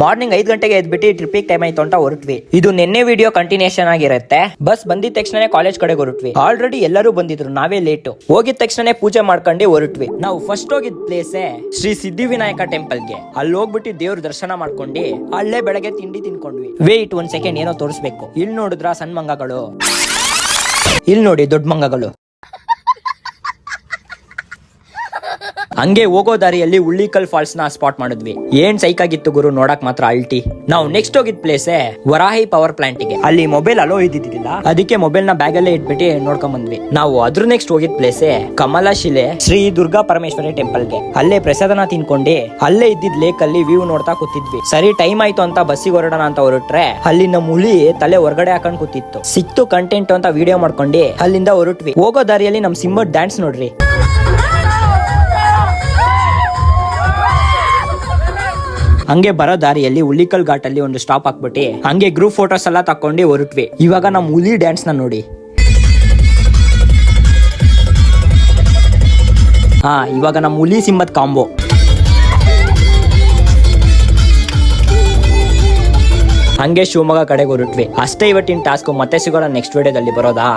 Morning 5 ಗಂಟೆಗೆ ಎದ್ಬಿಟ್ಟು ಟ್ರಿಪಿಗೆ time ಆಯ್ತು ಅಂತ ಹೊರಟ್ವಿ. ಇದು ನಿನ್ನೆ ವಿಡಿಯೋ ಕಂಟಿನ್ಯೂಷನ್ ಆಗಿರುತ್ತೆ. ಬಸ್ ಬಂದಿದ ತಕ್ಷಣ ಕಾಲೇಜ್ ಕಡೆ ಹೊರಟ್ವಿ. ಆಲ್ರೆಡಿ ಎಲ್ಲರೂ ಬಂದಿದ್ರು, ನಾವೇ ಲೇಟು. ಹೋಗಿದ ತಕ್ಷಣ ಪೂಜೆ ಮಾಡ್ಕೊಂಡು ಹೊರಟ್ವಿ. ನಾವು ಫಸ್ಟ್ ಹೋಗಿದ್ ಪ್ಲೇಸ್ ಶ್ರೀ ಸಿದ್ಧಿವಿನಾಯಕ ಟೆಂಪಲ್ಗೆ. ಅಲ್ಲಿ ಹೋಗ್ಬಿಟ್ಟು ದೇವ್ರ ದರ್ಶನ ಮಾಡ್ಕೊಂಡು ಅಲ್ಲೇ ಬೆಳಗ್ಗೆ ತಿಂಡಿ ತಿನ್ಕೊಂಡ್ವಿ. ವೇಟ್ 1 ಸೆಕೆಂಡ್, ಏನೋ ತೋರಿಸ್ಬೇಕು. ಇಲ್ಲಿ ನೋಡಿದ್ರ ಸಣ್ಣ ಮಂಗಗಳು, ಇಲ್ಲಿ ನೋಡಿ ದೊಡ್ಡ ಮಂಗಗಳು. ಹಂಗೆ ಹೋಗೋ ದಾರಿಯಲ್ಲಿ ಉಳ್ಳಿಕಲ್ ಫಾಲ್ಸ್ ನ ಸ್ಪಾಟ್ ಮಾಡಿದ್ವಿ. ಏನ್ ಸೈಕ್ ಆಗಿತ್ತು ಗುರು, ನೋಡಕ್ ಮಾತ್ರ ಅಲ್ಟಿ. ನಾವು ನೆಕ್ಸ್ಟ್ ಹೋಗಿದ್ ಪ್ಲೇಸ್ ವರಾಹಿ ಪವರ್ ಪ್ಲಾಂಟ್ ಗೆ. ಅಲ್ಲಿ ಮೊಬೈಲ್ ಅಲೋ ಇದ್ದಿದ್ದಿಲ್ಲ, ಅದಕ್ಕೆ ಮೊಬೈಲ್ ನ ಬ್ಯಾಗ್ ಅಲ್ಲೇ ಇಟ್ಬಿಟ್ಟು ನೋಡ್ಕೊಂಡ್ ಬಂದ್ವಿ. ನಾವು ಅದ್ರ ನೆಕ್ಸ್ಟ್ ಹೋಗಿದ್ ಪ್ಲೇಸ್ ಕಮಲ ಶಿಲೆ ಶ್ರೀ ದುರ್ಗಾ ಪರಮೇಶ್ವರಿ ಟೆಂಪಲ್ ಗೆ. ಅಲ್ಲೇ ಪ್ರಸಾದನ ತಿನ್ಕೊಂಡಿ ಅಲ್ಲೇ ಇದ್ದಿದ್ ಲೇಕ್ ಅಲ್ಲಿ ವ್ಯೂ ನೋಡ್ತಾ ಕೂತಿದ್ವಿ. ಸರಿ ಟೈಮ್ ಆಯ್ತು ಅಂತ ಬಸ್ಸಿಗೆ ಹೊರಡೋಣ ಅಂತ ಹೊರಟ್ರೆ ಅಲ್ಲಿ ನಮ್ಮ ಹುಲಿ ತಲೆ ಹೊರಗಡೆ ಹಾಕೊಂಡ್ ಕೂತಿತ್ತು. ಸಿಕ್ತು ಕಂಟೆಂಟ್ ಅಂತ ವಿಡಿಯೋ ಮಾಡ್ಕೊಂಡು ಅಲ್ಲಿಂದ ಹೊರಟ್ವಿ. ಹೋಗೋ ದಾರಿಯಲ್ಲಿ ನಮ್ ಸಿಂಹ ಡ್ಯಾನ್ಸ್ ನೋಡ್ರಿ. ಹಂಗೆ ಬರೋ ದಾರಿಯಲ್ಲಿ ಹುಲಿಕಲ್ ಘಾಟ್ ಅಲ್ಲಿ ಒಂದು ಸ್ಟಾಪ್ ಹಾಕ್ಬಿಟ್ಟು ಹಂಗೆ ಗ್ರೂಪ್ ಫೋಟೋಸ್ ಎಲ್ಲ ತಕೊಂಡು ಹೊರಟ್ವಿ. ಇವಾಗ ನಮ್ ಹುಲಿ ಡ್ಯಾನ್ಸ್ ನ ನೋಡಿ. ಇವಾಗ ನಮ್ ಹುಲಿ ಸಿಂಹದ ಕಾಂಬೋ. ಹಂಗೆ ಶಿವಮೊಗ್ಗ ಕಡೆಗೆ ಹೊರಟ್ವಿ. ಅಷ್ಟೇ ಇವತ್ತಿನ ಟಾಸ್ಕ್. ಮತ್ತೆ ಸಿಗೋಣ ನೆಕ್ಸ್ಟ್ ವಿಡಿಯೋದಲ್ಲಿ. ಬರೋದಾ?